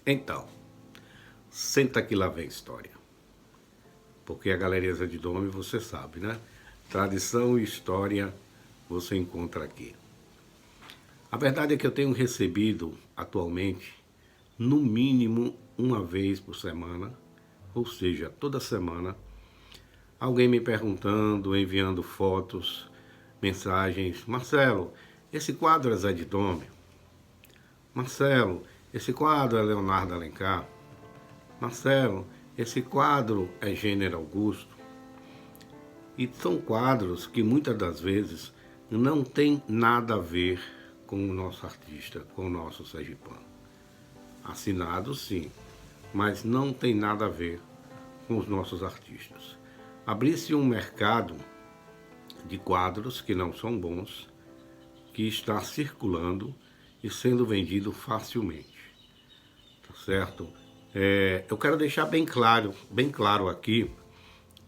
Então, senta que lá vem história. Porque a Galeria Zé de Dome, você sabe, né? Tradição e história você encontra aqui. A verdade é que eu tenho recebido atualmente, no mínimo uma vez por semana, ou seja, toda semana, alguém me perguntando, enviando fotos, mensagens. Marcelo, esse quadro é Zé de Dome? Marcelo, esse quadro é Leonardo Alencar? Marcelo, esse quadro é Gênero Augusto? E são quadros que muitas das vezes não tem nada a ver com o nosso artista, com o nosso sergipano. Assinado sim, mas não tem nada a ver com os nossos artistas. Abriu-se um mercado de quadros que não são bons, que está circulando e sendo vendido facilmente, tá certo? Eu quero deixar bem claro aqui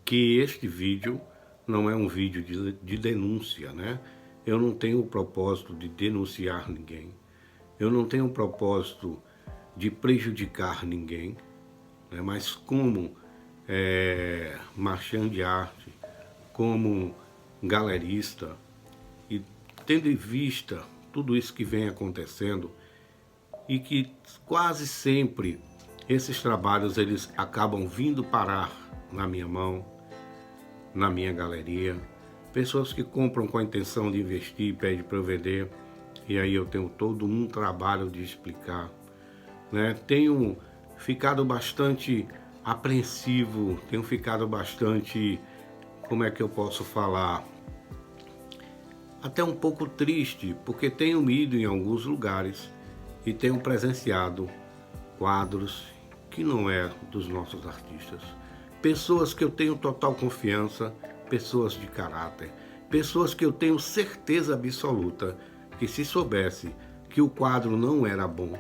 que este vídeo não é um vídeo de denúncia, né? Eu não tenho o propósito de denunciar ninguém, eu não tenho o propósito de prejudicar ninguém, né? Mas como marchand de arte, como galerista, e tendo em vista tudo isso que vem acontecendo, e que quase sempre esses trabalhos eles acabam vindo parar na minha mão, na minha galeria, pessoas que compram com a intenção de investir e pedem para eu vender, e aí eu tenho todo um trabalho de explicar, né? Tenho ficado bastante apreensivo, tenho ficado bastante, como é que eu posso falar, até um pouco triste, porque tenho ido em alguns lugares e tenho presenciado quadros que não é dos nossos artistas. Pessoas que eu tenho total confiança, pessoas de caráter, pessoas que eu tenho certeza absoluta que se soubesse que o quadro não era bom,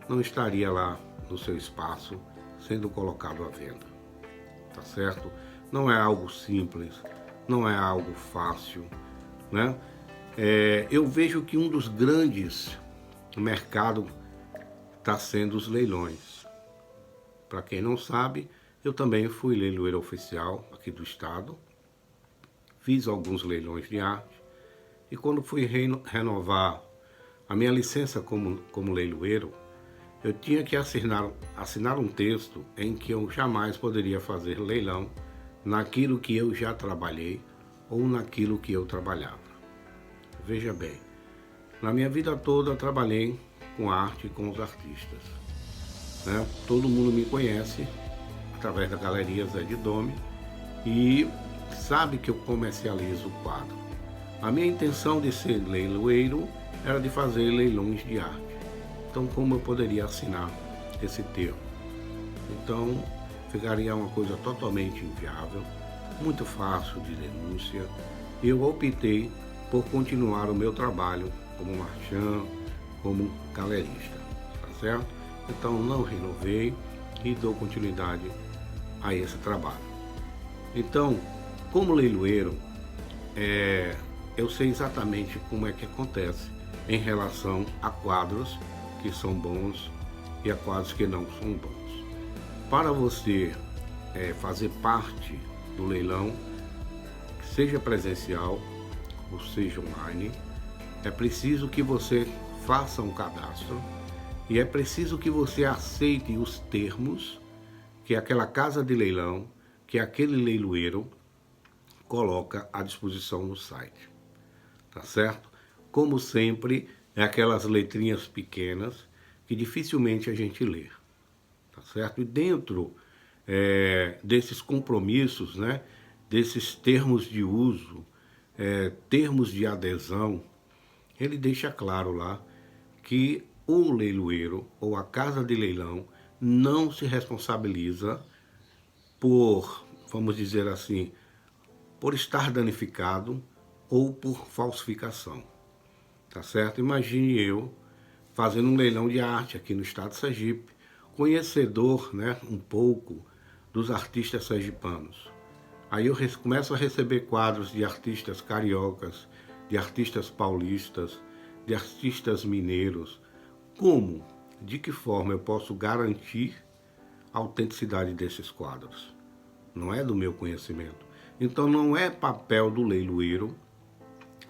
não estaria lá no seu espaço sendo colocado à venda, tá certo? Não é algo simples, não é algo fácil, né? Eu vejo que um dos grandes mercados está sendo os leilões. Para quem não sabe, eu também fui leiloeiro oficial aqui do estado, fiz alguns leilões de arte, e quando fui renovar a minha licença como leiloeiro, eu tinha que assinar um texto em que eu jamais poderia fazer leilão naquilo que eu já trabalhei ou naquilo que eu trabalhava. Veja bem, na minha vida toda eu trabalhei com arte e com os artistas, né? Todo mundo me conhece através da Galeria Zé de Dome e sabe que eu comercializo o quadro. A minha intenção de ser leiloeiro era de fazer leilões de arte. Então, como eu poderia assinar esse termo? Então, ficaria uma coisa totalmente inviável, muito fácil de denúncia. Eu optei por continuar o meu trabalho como marchand, como galerista, tá certo? Então não renovei e dou continuidade a esse trabalho. Então, como leiloeiro, eu sei exatamente como é que acontece em relação a quadros que são bons e a quadros que não são bons. Para você fazer parte do leilão, seja presencial ou seja online, é preciso que você faça um cadastro e é preciso que você aceite os termos que aquela casa de leilão, que aquele leiloeiro coloca à disposição no site, tá certo? Como sempre, é aquelas letrinhas pequenas que dificilmente a gente lê, tá certo? E dentro desses compromissos, né, desses termos de uso, termos de adesão, ele deixa claro lá que o leiloeiro ou a casa de leilão não se responsabiliza por, vamos dizer assim, por estar danificado ou por falsificação, tá certo? Imagine eu fazendo um leilão de arte aqui no estado de Sergipe, conhecedor, né, um pouco dos artistas sergipanos. Aí eu começo a receber quadros de artistas cariocas, de artistas paulistas, de artistas mineiros. Como de que forma eu posso garantir a autenticidade desses quadros. Não é do meu conhecimento. Então não é papel do leiloeiro,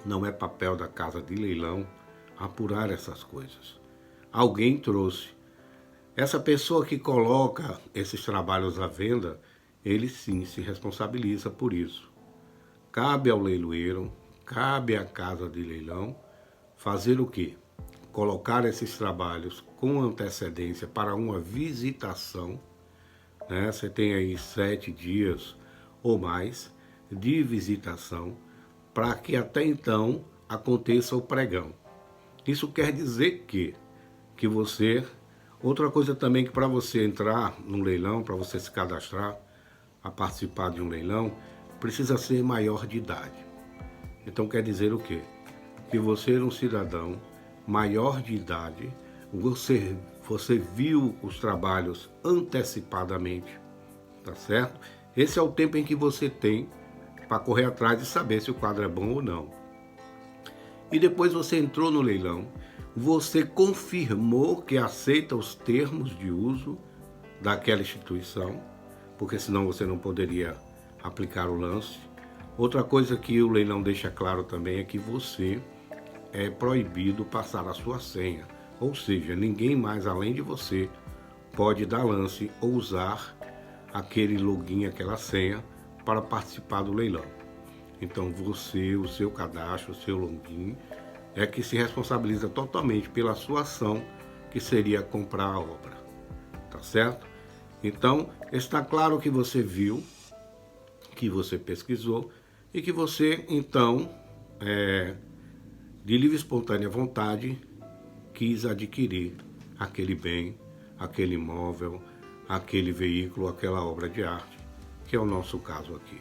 não é papel da casa de leilão apurar essas coisas. Alguém trouxe. Essa pessoa que coloca esses trabalhos à venda, ele sim se responsabiliza por isso. Cabe ao leiloeiro, cabe à casa de leilão fazer o quê? Colocar esses trabalhos com antecedência para uma visitação, né? Você tem aí 7 dias ou mais de visitação para que até então aconteça o pregão. Isso quer dizer que você... Outra coisa também que para você entrar no leilão, para você se cadastrar a participar de um leilão, precisa ser maior de idade. Então quer dizer o quê? Que você é um cidadão maior de idade, você viu os trabalhos antecipadamente, tá certo? Esse é o tempo em que você tem para correr atrás de saber se o quadro é bom ou não. E depois você entrou no leilão, você confirmou que aceita os termos de uso daquela instituição, porque senão você não poderia aplicar o lance. Outra coisa que o leilão deixa claro também é que você é proibido passar a sua senha, ou seja, ninguém mais além de você pode dar lance ou usar aquele login, aquela senha para participar do leilão. Então você, o seu cadastro, o seu login é que se responsabiliza totalmente pela sua ação, que seria comprar a obra, tá certo? Então, está claro que você viu, que você pesquisou e que você, então, de livre e espontânea vontade, quis adquirir aquele bem, aquele imóvel, aquele veículo, aquela obra de arte, que é o nosso caso aqui,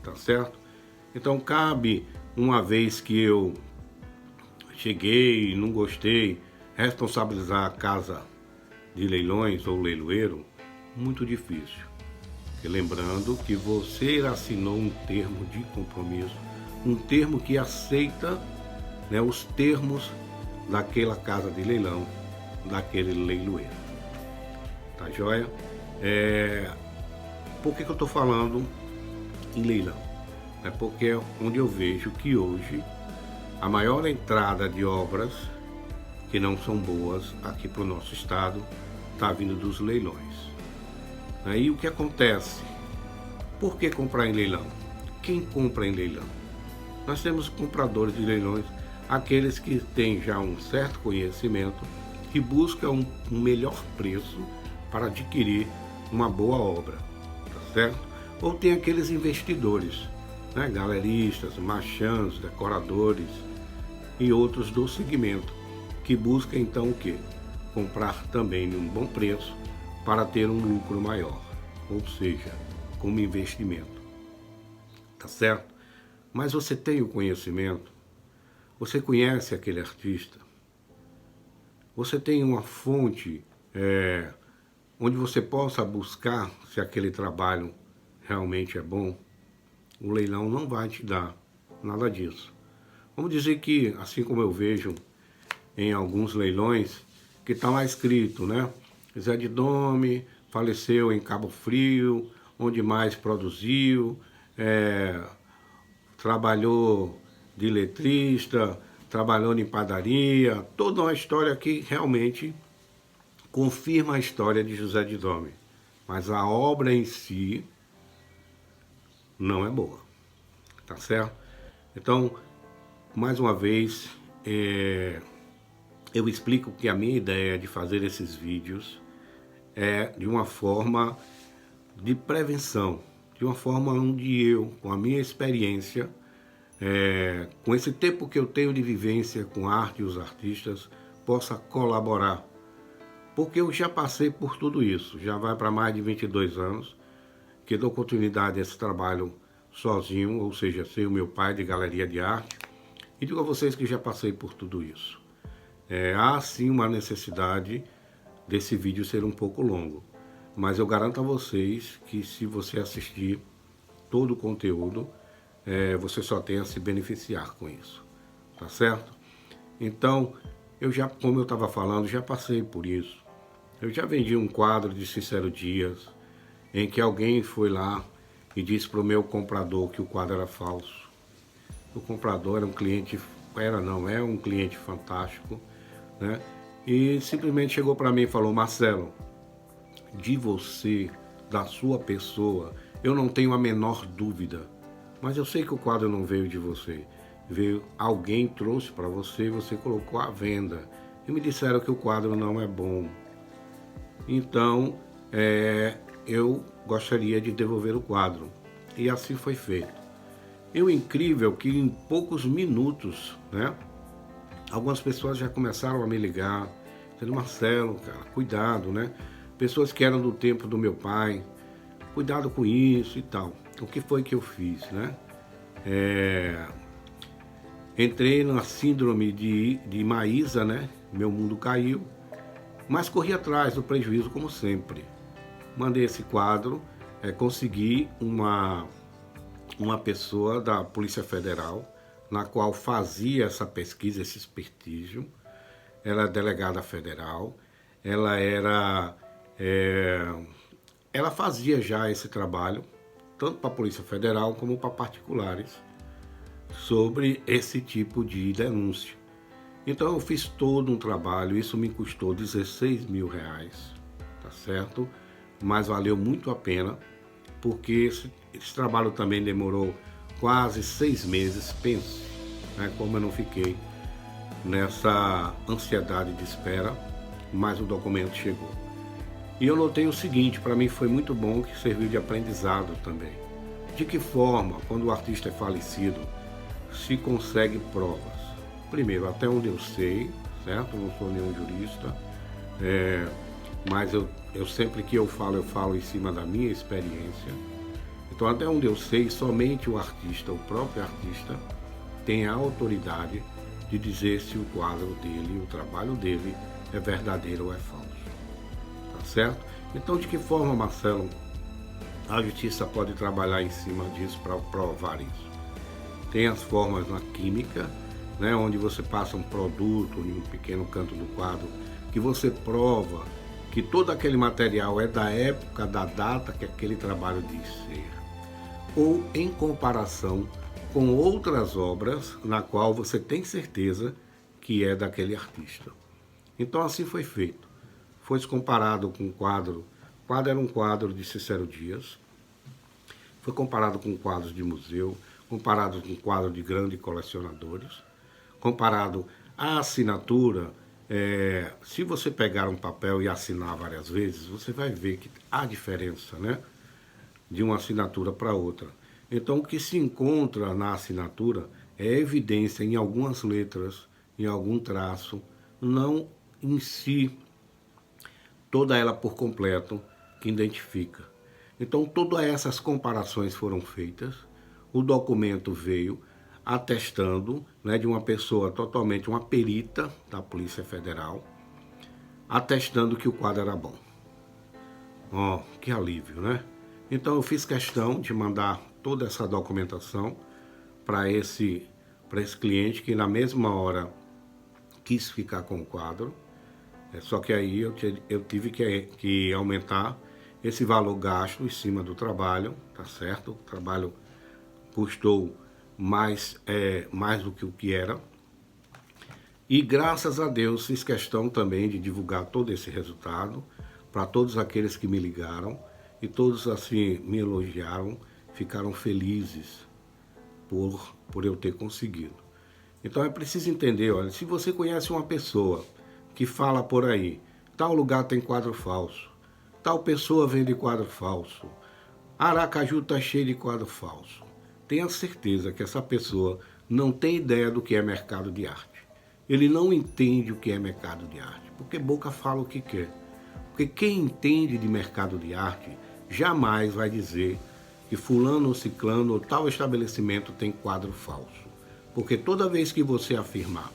tá certo? Então, cabe, uma vez que eu cheguei e não gostei, responsabilizar a casa de leilões ou leiloeiro, muito difícil. E lembrando que você assinou um termo de compromisso, um termo que aceita, né, os termos daquela casa de leilão, daquele leiloeiro. Tá joia? Por que eu estou falando em leilão? É porque é onde eu vejo que hoje a maior entrada de obras que não são boas aqui para o nosso estado está vindo dos leilões. Aí o que acontece? Por que comprar em leilão? Quem compra em leilão? Nós temos compradores de leilões, aqueles que têm já um certo conhecimento, que buscam um melhor preço para adquirir uma boa obra, tá certo? Ou tem aqueles investidores, né? Galeristas, marchands, decoradores e outros do segmento, que buscam então o quê? Comprar também num bom preço para ter um lucro maior, ou seja, como investimento, tá certo? Mas você tem o conhecimento, você conhece aquele artista, você tem uma fonte onde você possa buscar se aquele trabalho realmente é bom. O leilão não vai te dar nada disso. Vamos dizer que, assim como eu vejo em alguns leilões, que está lá escrito, né? Zé de Dome faleceu em Cabo Frio, onde mais produziu, trabalhou de letrista, trabalhou em padaria, toda uma história que realmente confirma a história de José de Dome. Mas a obra em si não é boa, tá certo? Então, mais uma vez, eu explico que a minha ideia de fazer esses vídeos é de uma forma de prevenção, de uma forma onde eu, com a minha experiência, com esse tempo que eu tenho de vivência com a arte e os artistas, possa colaborar. Porque eu já passei por tudo isso, já vai para mais de 22 anos, que dou continuidade a esse trabalho sozinho, ou seja, sem o meu pai de galeria de arte, e digo a vocês que já passei por tudo isso. Há sim uma necessidade desse vídeo ser um pouco longo, mas eu garanto a vocês que se você assistir todo o conteúdo, você só tem a se beneficiar com isso, tá certo? Então, eu já, como eu estava falando, já passei por isso. Eu já vendi um quadro de Cícero Dias, em que alguém foi lá e disse para o meu comprador que o quadro era falso. O comprador era um cliente, é um cliente fantástico, né? E simplesmente chegou para mim e falou: Marcelo, de você, da sua pessoa, eu não tenho a menor dúvida, mas eu sei que o quadro não veio de você. Veio, alguém trouxe para você e você colocou à venda. E me disseram que o quadro não é bom. Então, eu gostaria de devolver o quadro. E assim foi feito. E o incrível é que em poucos minutos, né, algumas pessoas já começaram a me ligar, dizendo: Marcelo, cara, cuidado, né? Pessoas que eram do tempo do meu pai, cuidado com isso e tal. O que foi que eu fiz, né? Entrei na síndrome de Maísa, né? Meu mundo caiu, mas corri atrás do prejuízo como sempre. Mandei esse quadro, consegui uma pessoa da Polícia Federal, na qual fazia essa pesquisa, esse expertício. Ela é delegada federal, ela fazia já esse trabalho, tanto para a Polícia Federal como para particulares, sobre esse tipo de denúncia. Então eu fiz todo um trabalho, isso me custou R$16 mil, tá certo? Mas valeu muito a pena, porque esse trabalho também demorou quase 6 meses, pense, né, como eu não fiquei nessa ansiedade de espera, mas o documento chegou. E eu notei o seguinte, para mim foi muito bom, que serviu de aprendizado também. De que forma, quando o artista é falecido, se consegue provas? Primeiro, até onde eu sei, certo? Eu não sou nenhum jurista, mas eu sempre que eu falo em cima da minha experiência. Então, até onde eu sei, somente o artista, o próprio artista, tem a autoridade de dizer se o quadro dele, o trabalho dele, é verdadeiro ou é falso. Tá certo? Então, de que forma, Marcelo, a justiça pode trabalhar em cima disso para provar isso? Tem as formas na química, né, onde você passa um produto em um pequeno canto do quadro, que você prova que todo aquele material é da época, da data que aquele trabalho diz ser. Ou em comparação com outras obras na qual você tem certeza que é daquele artista. Então assim foi feito. Foi comparado com o quadro era um quadro de Cícero Dias, foi comparado com quadros de museu, comparado com quadros de grandes colecionadores, comparado à assinatura. Se você pegar um papel e assinar várias vezes, você vai ver que há diferença, né, de uma assinatura para outra. Então, o que se encontra na assinatura é evidência em algumas letras, em algum traço, não em si toda ela por completo que identifica. Então, todas essas comparações foram feitas, o documento veio atestando, né, de uma pessoa totalmente, uma perita da Polícia Federal, atestando que o quadro era bom. Ó, que alívio, né? Então eu fiz questão de mandar toda essa documentação para esse cliente, que na mesma hora quis ficar com o quadro, só que aí eu tive que aumentar esse valor gasto em cima do trabalho, tá certo? O trabalho custou mais do que o que era. E graças a Deus fiz questão também de divulgar todo esse resultado para todos aqueles que me ligaram, e todos assim me elogiaram, ficaram felizes por eu ter conseguido. Então é preciso entender, olha, se você conhece uma pessoa que fala por aí, tal lugar tem quadro falso, tal pessoa vende quadro falso, Aracaju está cheio de quadro falso, tenha certeza que essa pessoa não tem ideia do que é mercado de arte. Ele não entende o que é mercado de arte, porque boca fala o que quer. Porque quem entende de mercado de arte jamais vai dizer que fulano ou ciclano ou tal estabelecimento tem quadro falso. Porque toda vez que você afirmar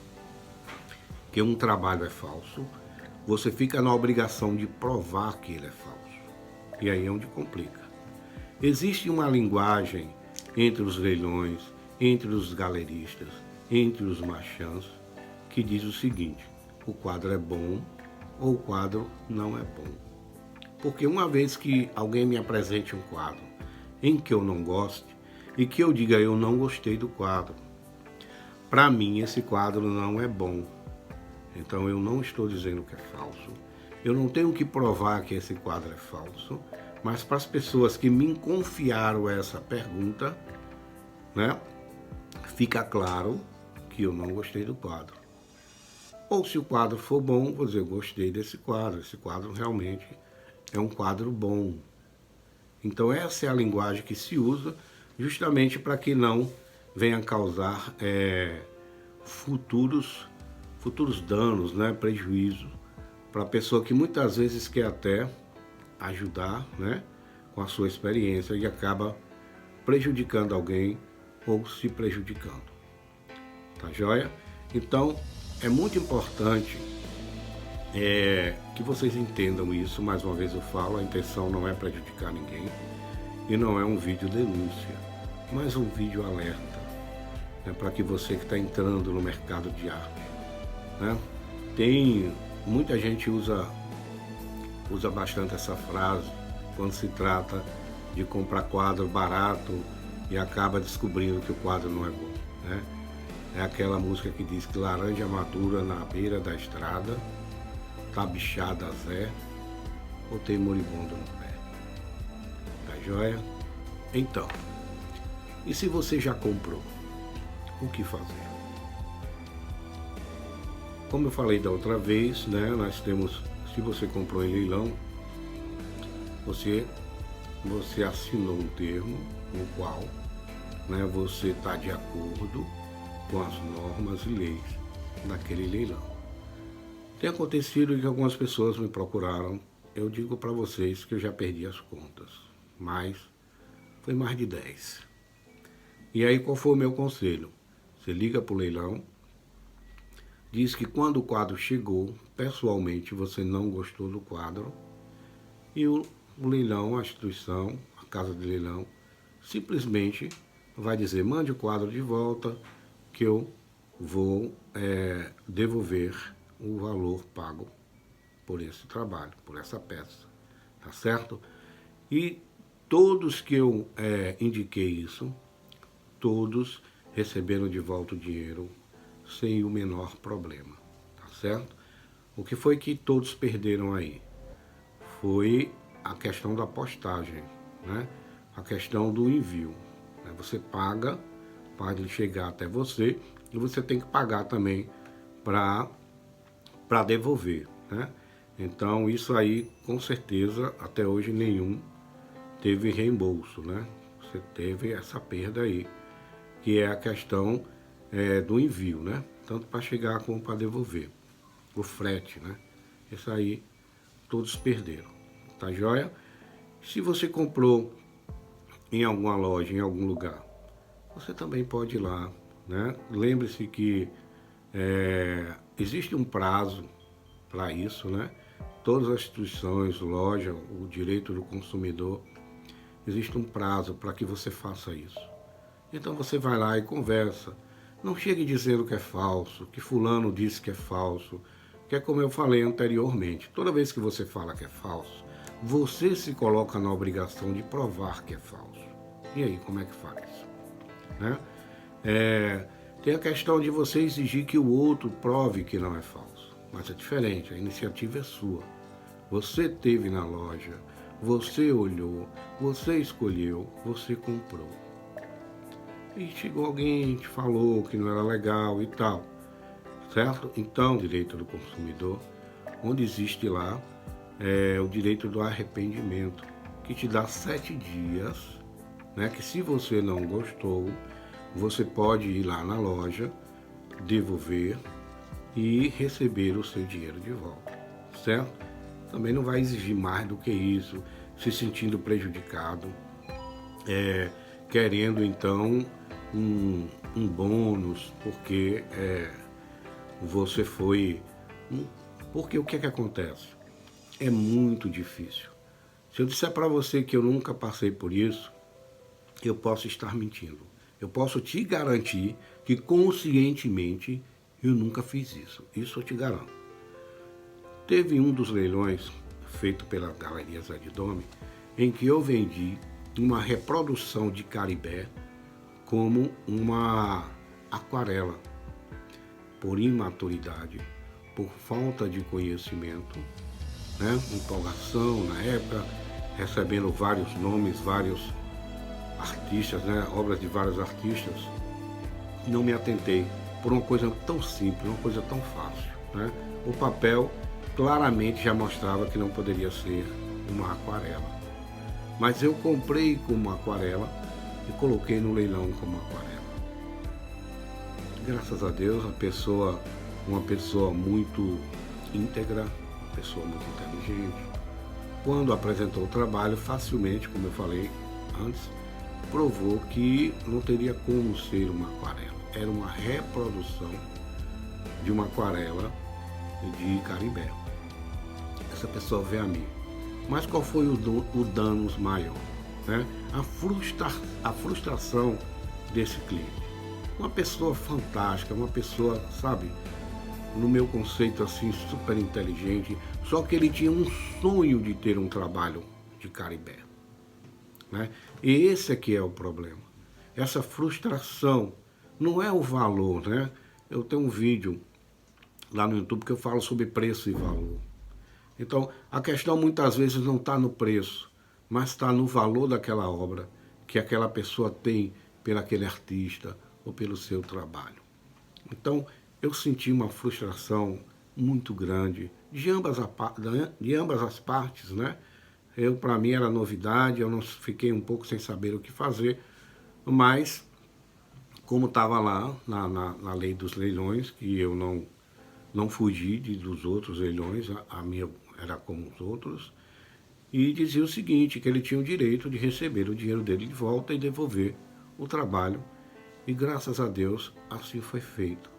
que um trabalho é falso, você fica na obrigação de provar que ele é falso. E aí é onde complica. Existe uma linguagem entre os leilões, entre os galeristas, entre os marchands, que diz o seguinte: o quadro é bom ou o quadro não é bom. Porque uma vez que alguém me apresente um quadro em que eu não goste e que eu diga eu não gostei do quadro, para mim esse quadro não é bom. Então eu não estou dizendo que é falso. Eu não tenho que provar que esse quadro é falso, mas para as pessoas que me confiaram essa pergunta, né, fica claro que eu não gostei do quadro. Ou se o quadro for bom, vou dizer, eu gostei desse quadro. Esse quadro realmente é um quadro bom. Então essa é a linguagem que se usa justamente para que não venha causar futuros danos, né, prejuízo para a pessoa que muitas vezes quer até ajudar, né, com a sua experiência e acaba prejudicando alguém ou se prejudicando. Tá joia? Então é muito importante que vocês entendam isso. Mais uma vez eu falo, a intenção não é prejudicar ninguém e não é um vídeo denúncia, mas um vídeo alerta, né, para que você que está entrando no mercado de arte, né, muita gente usa bastante essa frase quando se trata de comprar quadro barato e acaba descobrindo que o quadro não é bom, né? É aquela música que diz que laranja madura na beira da estrada, tá bichada Zé, ou tem moribundo no pé. Tá joia? Então, e se você já comprou, o que fazer? Como eu falei da outra vez, né, nós temos, se você comprou em leilão, você assinou um termo no qual, né, você está de acordo com as normas e leis daquele leilão. Tem acontecido que algumas pessoas me procuraram, eu digo para vocês que eu já perdi as contas, mas foi mais de 10. E aí qual foi o meu conselho? Você liga para o leilão, diz que quando o quadro chegou, pessoalmente você não gostou do quadro, e o leilão, a instituição, a casa de leilão, simplesmente vai dizer, mande o quadro de volta, que eu vou devolver o valor pago por esse trabalho, por essa peça, tá certo? E todos que eu indiquei isso, todos receberam de volta o dinheiro sem o menor problema, tá certo? O que foi que todos perderam aí? Foi a questão da postagem, né? A questão do envio. Né? Você paga para ele chegar até você e você tem que pagar também para devolver, né? Então isso aí, com certeza, até hoje nenhum teve reembolso, né? Você teve essa perda aí, que é a questão do envio, né? Tanto para chegar como para devolver. O frete, né? Isso aí todos perderam, tá joia? Se você comprou em alguma loja, em algum lugar, você também pode ir lá, né? Lembre-se que existe um prazo para isso, né? Todas as instituições, loja, o direito do consumidor, existe um prazo para que você faça isso. Então você vai lá e conversa. Não chegue dizendo que é falso, que fulano disse que é falso, que é como eu falei anteriormente. Toda vez que você fala que é falso, você se coloca na obrigação de provar que é falso. E aí, como é que faz? Né? Tem a questão de você exigir que o outro prove que não é falso. Mas é diferente, a iniciativa é sua. Você esteve na loja, você olhou, você escolheu, você comprou. E chegou alguém, te falou que não era legal e tal, certo? Então, direito do consumidor, onde existe lá o direito do arrependimento, que te dá 7 dias, né? Que se você não gostou, você pode ir lá na loja, devolver e receber o seu dinheiro de volta, certo? Também não vai exigir mais do que isso, se sentindo prejudicado, querendo então um bônus, porque você foi... Porque o que é que acontece? É muito difícil. Se eu disser para você que eu nunca passei por isso, eu posso estar mentindo. Eu posso te garantir que conscientemente eu nunca fiz isso. Isso eu te garanto. Teve um dos leilões feito pela Galeria Zé de Dome, em que eu vendi uma reprodução de Caribé como uma aquarela, por imaturidade, por falta de conhecimento, né? Empolgação na época, recebendo vários nomes, vários artistas, né? Obras de vários artistas, não me atentei por uma coisa tão simples, uma coisa tão fácil, né? O papel claramente já mostrava que não poderia ser uma aquarela, mas eu comprei como aquarela e coloquei no leilão como aquarela. Graças a Deus, uma pessoa muito íntegra, uma pessoa muito inteligente, quando apresentou o trabalho, facilmente, como eu falei antes, provou que não teria como ser uma aquarela. Era uma reprodução de uma aquarela de Caribé. Essa pessoa veio a mim. Mas qual foi o dano maior? Né? A frustração desse cliente. Uma pessoa fantástica, uma pessoa, sabe, no meu conceito assim, super inteligente, só que ele tinha um sonho de ter um trabalho de Caribé, né? E esse aqui é o problema. Essa frustração não é o valor, né? Eu tenho um vídeo lá no YouTube que eu falo sobre preço e valor. Então, a questão muitas vezes não está no preço, mas está no valor daquela obra que aquela pessoa tem pelo aquele artista ou pelo seu trabalho. Então, eu senti uma frustração muito grande de ambas as partes, né? Para mim era novidade, eu não fiquei um pouco sem saber o que fazer, mas como estava lá na lei dos leilões, que eu não fugi dos outros leilões, a minha era como os outros, e dizia o seguinte, que ele tinha o direito de receber o dinheiro dele de volta e devolver o trabalho, e graças a Deus assim foi feito.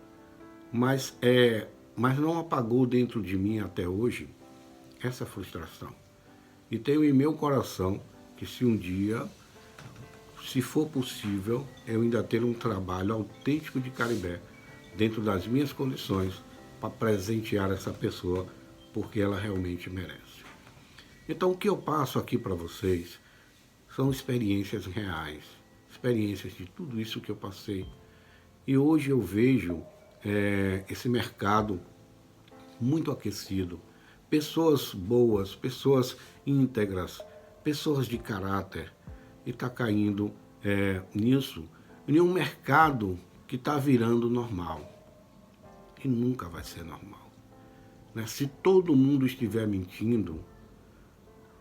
Mas não apagou dentro de mim até hoje essa frustração. E tenho em meu coração que se um dia, se for possível, eu ainda ter um trabalho autêntico de Caribé, dentro das minhas condições, para presentear essa pessoa, porque ela realmente merece. Então o que eu passo aqui para vocês são experiências reais, experiências de tudo isso que eu passei. E hoje eu vejo esse mercado muito aquecido, pessoas boas, pessoas íntegras, pessoas de caráter, e está caindo nisso, em um mercado que está virando normal, e nunca vai ser normal, né? Se todo mundo estiver mentindo,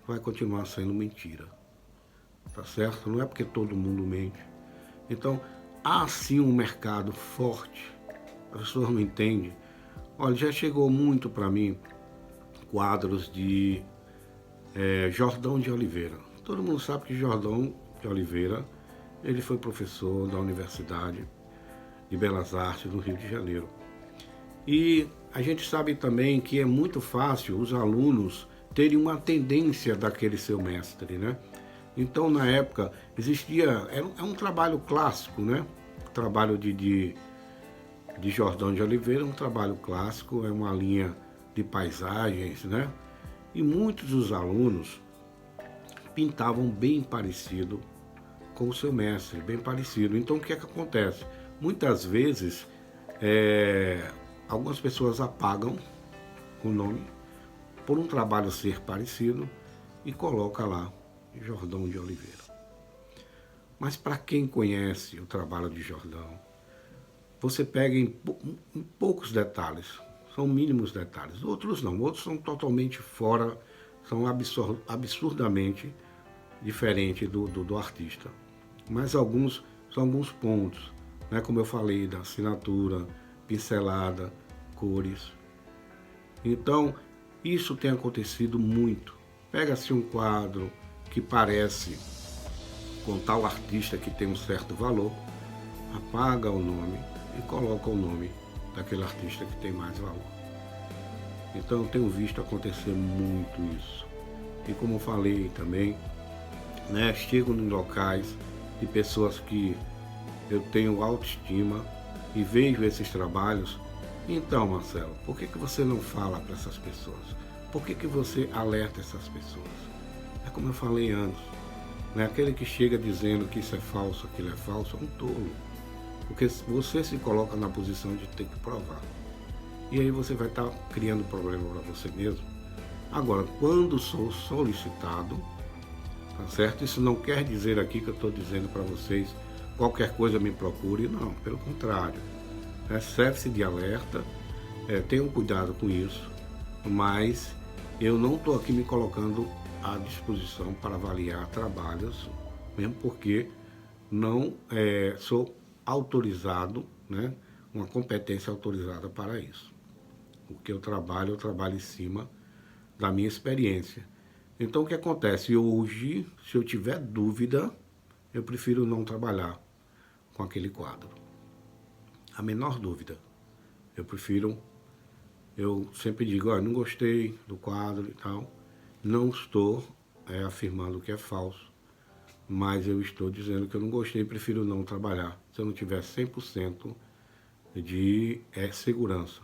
vai continuar sendo mentira, tá certo? Não é porque todo mundo mente. Então, há sim um mercado forte, as pessoas não entendem. Olha, já chegou muito para mim quadros de Jordão de Oliveira. Todo mundo sabe que Jordão de Oliveira, ele foi professor da Universidade de Belas Artes do Rio de Janeiro. E a gente sabe também que é muito fácil os alunos terem uma tendência daquele seu mestre, né? Então, na época, é um trabalho clássico, né? O trabalho de Jordão de Oliveira é um trabalho clássico, é uma linha de paisagens, né? E muitos dos alunos pintavam bem parecido com o seu mestre, bem parecido. Então, o que é que acontece? Muitas vezes, algumas pessoas apagam o nome por um trabalho ser parecido e coloca lá Jordão de Oliveira. Mas para quem conhece o trabalho de Jordão, você pega em poucos detalhes, são mínimos detalhes. Outros não, outros são totalmente fora, são absurdamente diferentes do artista. Mas alguns são alguns pontos, né? Como eu falei, da assinatura, pincelada, cores. Então, isso tem acontecido muito. Pega-se um quadro que parece com tal artista que tem um certo valor, apaga o nome e coloca o nome daquele artista que tem mais valor. Então eu tenho visto acontecer muito isso. E como eu falei também, né, chego em locais de pessoas que eu tenho autoestima e vejo esses trabalhos Então, Marcelo, por que você não fala para essas pessoas? Por que você alerta essas pessoas? É como eu falei antes, né? Aquele que chega dizendo que isso é falso, aquilo é falso, é um tolo. Porque você se coloca na posição de ter que provar. E aí você vai estar criando problema para você mesmo. Agora, quando sou solicitado, tá certo? Isso não quer dizer aqui que eu estou dizendo para vocês, qualquer coisa me procure, não, pelo contrário. Serve-se de alerta, tenham cuidado com isso, mas eu não estou aqui me colocando à disposição para avaliar trabalhos, mesmo porque não sou autorizado, né, uma competência autorizada para isso. O que eu trabalho em cima da minha experiência. Então o que acontece? Hoje, se eu tiver dúvida, eu prefiro não trabalhar com aquele quadro. A menor dúvida. Eu sempre digo, não gostei do quadro e tal. Não estou afirmando que é falso, mas eu estou dizendo que eu não gostei e prefiro não trabalhar. Se eu não tiver 100% de segurança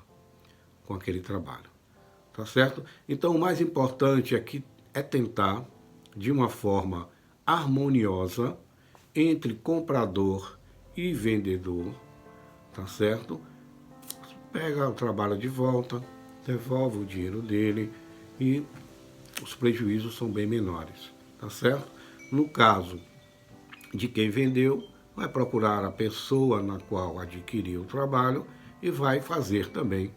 com aquele trabalho. Tá certo? Então o mais importante aqui é tentar, de uma forma harmoniosa, entre comprador e vendedor, tá certo? Pega o trabalho de volta, devolve o dinheiro dele e os prejuízos são bem menores, tá certo? No caso de quem vendeu, vai procurar a pessoa na qual adquiriu o trabalho e vai fazer também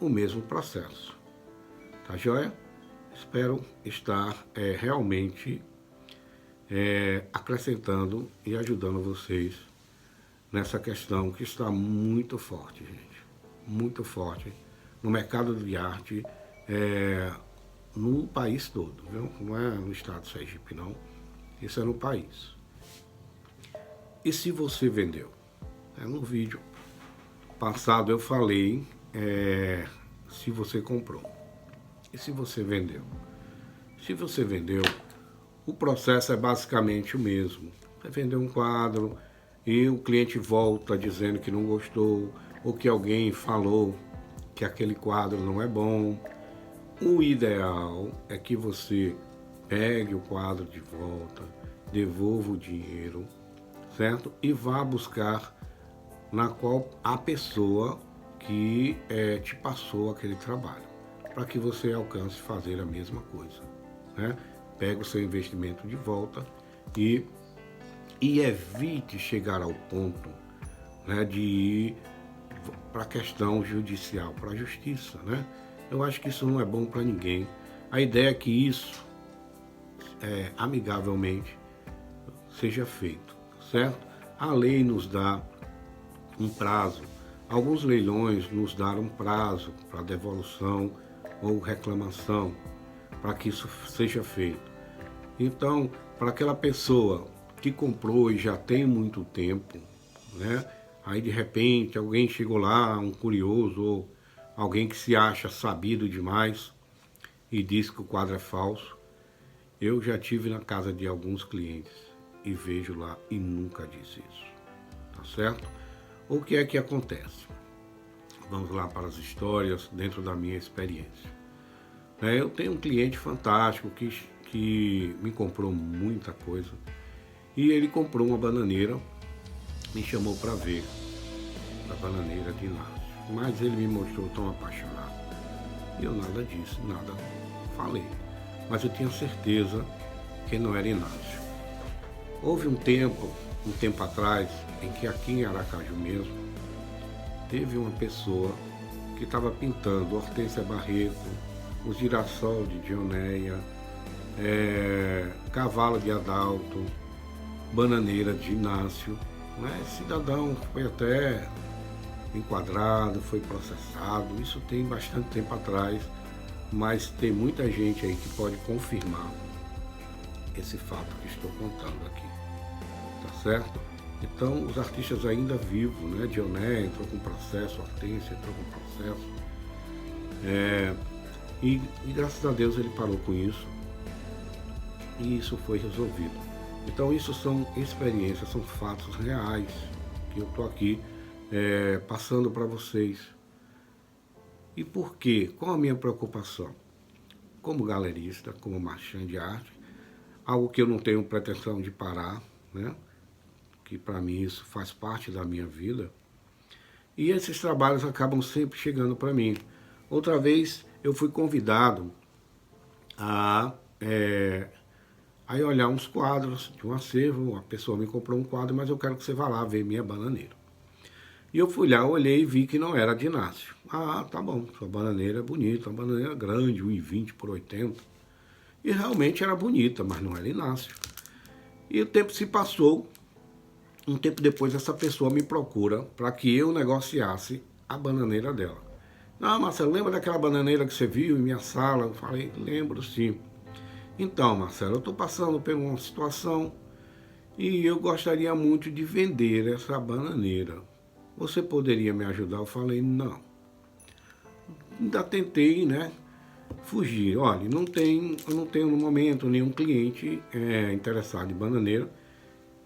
o mesmo processo. Tá joia? Espero estar realmente acrescentando e ajudando vocês nessa questão que está muito forte, gente. Muito forte no mercado de arte, no país todo, viu? Não é no estado de Sergipe, não. Isso é no país. E se você vendeu? No vídeo passado eu falei se você comprou. E se você vendeu? Se você vendeu, o processo é basicamente o mesmo. Você vendeu um quadro e o cliente volta dizendo que não gostou ou que alguém falou que aquele quadro não é bom. O ideal é que você pegue o quadro de volta, devolva o dinheiro, certo? E vá buscar na qual a pessoa que te passou aquele trabalho, para que você alcance fazer a mesma coisa, né? Pega o seu investimento de volta e evite chegar ao ponto, né, de ir para a questão judicial, para a justiça, né? Eu acho que isso não é bom para ninguém. A ideia é que isso, amigavelmente, seja feito, certo? A lei nos dá um prazo. Alguns leilões nos dão um prazo para devolução ou reclamação, para que isso seja feito. Então, para aquela pessoa que comprou e já tem muito tempo, né? Aí de repente alguém chegou lá, um curioso ou alguém que se acha sabido demais e diz que o quadro é falso. Eu já tive na casa de alguns clientes e vejo lá e nunca disse isso, tá certo? O que é que acontece? Vamos lá para as histórias dentro da minha experiência. Eu tenho um cliente fantástico que me comprou muita coisa e ele comprou uma bananeira, me chamou para ver a bananeira de Inácio, mas ele me mostrou tão apaixonado. Eu nada disse, nada falei, mas eu tinha certeza que não era Inácio. Houve um tempo atrás, em que aqui em Aracaju mesmo, teve uma pessoa que estava pintando Hortência Barreto, o girassol de Dionéia, cavalo de Adalto, bananeira de Inácio. Esse cidadão foi até enquadrado, foi processado, isso tem bastante tempo atrás, mas tem muita gente aí que pode confirmar esse fato que estou contando aqui, tá certo? Então, os artistas ainda vivos, né? Dioné entrou com processo, Hortência entrou com processo, e graças a Deus ele parou com isso, e isso foi resolvido. Então, isso são experiências, são fatos reais, que eu estou aqui passando para vocês, E por quê? Qual a minha preocupação? Como galerista, como marchand de arte, algo que eu não tenho pretensão de parar, né? Que para mim isso faz parte da minha vida. E esses trabalhos acabam sempre chegando para mim. Outra vez eu fui convidado a aí olhar uns quadros de um acervo, a pessoa me comprou um quadro, mas eu quero que você vá lá ver minha bananeira. E eu fui lá, olhei e vi que não era de Inácio. Ah, tá bom, sua bananeira é bonita, uma bananeira grande, 1,20 por 80. E realmente era bonita, mas não era Inácio. E o tempo se passou, um tempo depois essa pessoa me procura para que eu negociasse a bananeira dela. Não, Marcelo, lembra daquela bananeira que você viu em minha sala? Eu falei, lembro sim. Então, Marcelo, eu estou passando por uma situação e eu gostaria muito de vender essa bananeira. Você poderia me ajudar? Eu falei, não. Ainda tentei, né, fugir. Olha, eu não tenho no momento nenhum cliente interessado em bananeira,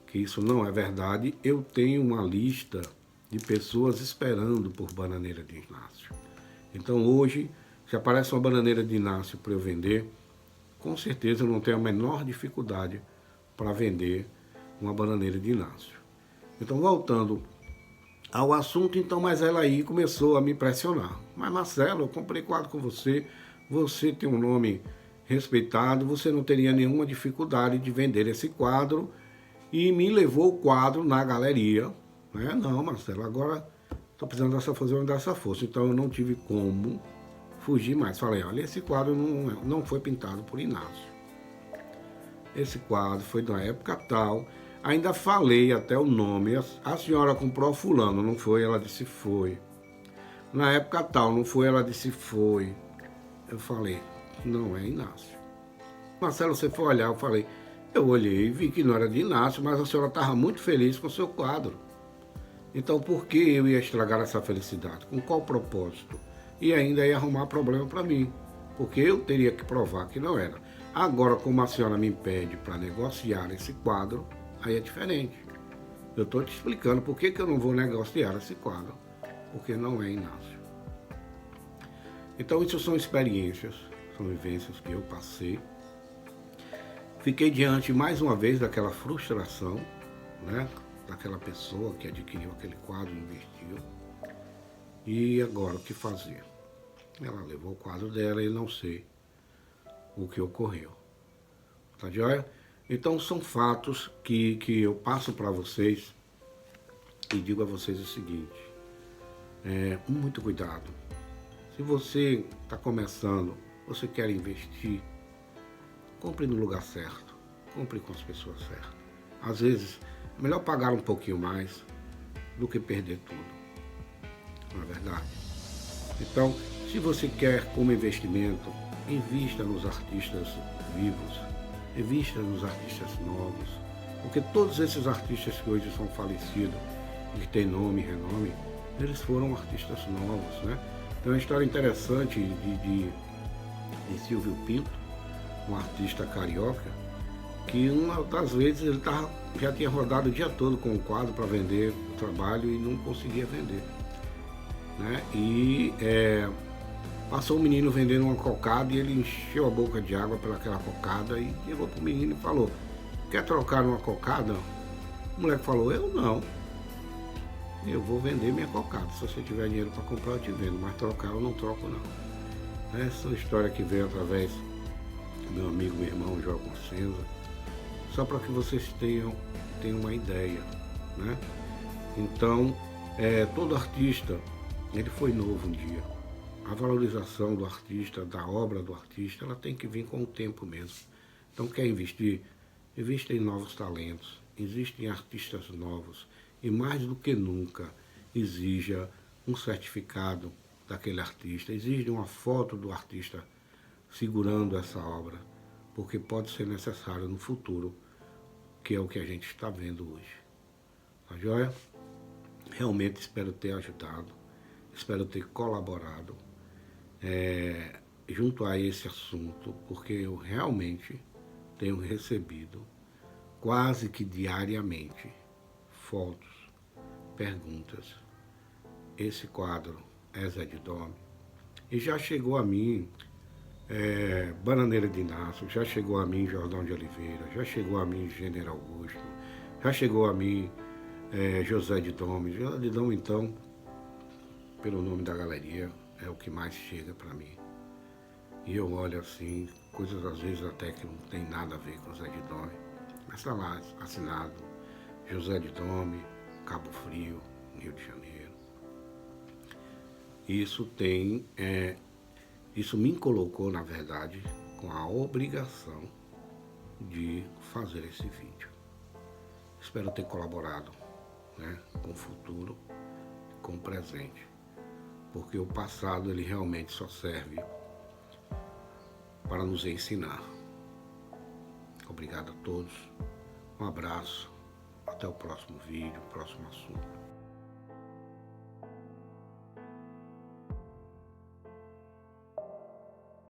que isso não é verdade. Eu tenho uma lista de pessoas esperando por bananeira de Inácio. Então hoje, se aparece uma bananeira de Inácio para eu vender, com certeza eu não tenho a menor dificuldade para vender uma bananeira de Inácio. Então, voltando ao assunto, então, mas ela aí começou a me pressionar. Mas Marcelo, eu comprei quadro com você, você tem um nome respeitado, você não teria nenhuma dificuldade de vender esse quadro, e me levou o quadro na galeria. Né? Não, Marcelo, agora estou precisando fazer dessa força, então eu não tive como fugir mais. Falei, olha, esse quadro não foi pintado por Inácio. Esse quadro foi da época tal. Ainda falei até o nome. A senhora comprou fulano, não foi? Ela disse foi. Na época tal, não foi? Ela disse foi. Eu falei, não é Inácio. Marcelo, você foi olhar? Eu falei, eu olhei e vi que não era de Inácio, mas a senhora estava muito feliz com o seu quadro. Então por que eu ia estragar essa felicidade? Com qual propósito? E ainda ia arrumar problema para mim, porque eu teria que provar que não era. Agora, como a senhora me impede para negociar esse quadro, aí é diferente. Eu estou te explicando por que eu não vou negociar esse quadro, porque não é Inácio. Então, isso são experiências, são vivências que eu passei. Fiquei diante, mais uma vez, daquela frustração, né? Daquela pessoa que adquiriu aquele quadro e investiu. E agora, o que fazer? Ela levou o quadro dela e não sei o que ocorreu. Tá joia? Então, são fatos que eu passo para vocês e digo a vocês o seguinte. Muito cuidado. Se você está começando, você quer investir, compre no lugar certo. Compre com as pessoas certas. Às vezes, é melhor pagar um pouquinho mais do que perder tudo. Não é verdade? Então, se você quer como investimento, invista nos artistas vivos, invista nos artistas novos, porque todos esses artistas que hoje são falecidos e que têm nome e renome, eles foram artistas novos, né? Tem uma história interessante de Silvio Pinto, um artista carioca, que uma das vezes ele já tinha rodado o dia todo com o quadro para vender o trabalho e não conseguia vender. Né? E passou o menino vendendo uma cocada e ele encheu a boca de água pelaquela cocada e chegou pro menino e falou, quer trocar uma cocada? O moleque falou, eu não. Eu vou vender minha cocada. Se você tiver dinheiro para comprar, eu te vendo, mas trocar eu não troco não. Essa é uma história que veio através do meu amigo, meu irmão, João Consenza, só para que vocês tenham uma ideia. Né? Então, todo artista, ele foi novo um dia. A valorização do artista, da obra do artista, ela tem que vir com o tempo mesmo. Então, quer investir? Invista em novos talentos, existem artistas novos e mais do que nunca exija um certificado daquele artista, exige uma foto do artista segurando essa obra, porque pode ser necessário no futuro, que é o que a gente está vendo hoje. Tá joia? Realmente espero ter ajudado, espero ter colaborado junto a esse assunto, porque eu realmente tenho recebido quase que diariamente fotos, perguntas. Esse quadro é Zé de Dome? E já chegou a mim Bananeira de Inácio, já chegou a mim Jordão de Oliveira, já chegou a mim General Augusto, já chegou a mim José de Dome. José de Dome, então, pelo nome da galeria, é o que mais chega para mim. E eu olho assim, coisas às vezes até que não tem nada a ver com José de Dome, mas está lá assinado José de Dome, Cabo Frio, Rio de Janeiro. Isso me colocou, na verdade, com a obrigação de fazer esse vídeo. Espero ter colaborado, né, com o futuro, com o presente, porque o passado ele realmente só serve para nos ensinar. Obrigado a todos, um abraço, até o próximo vídeo, próximo assunto.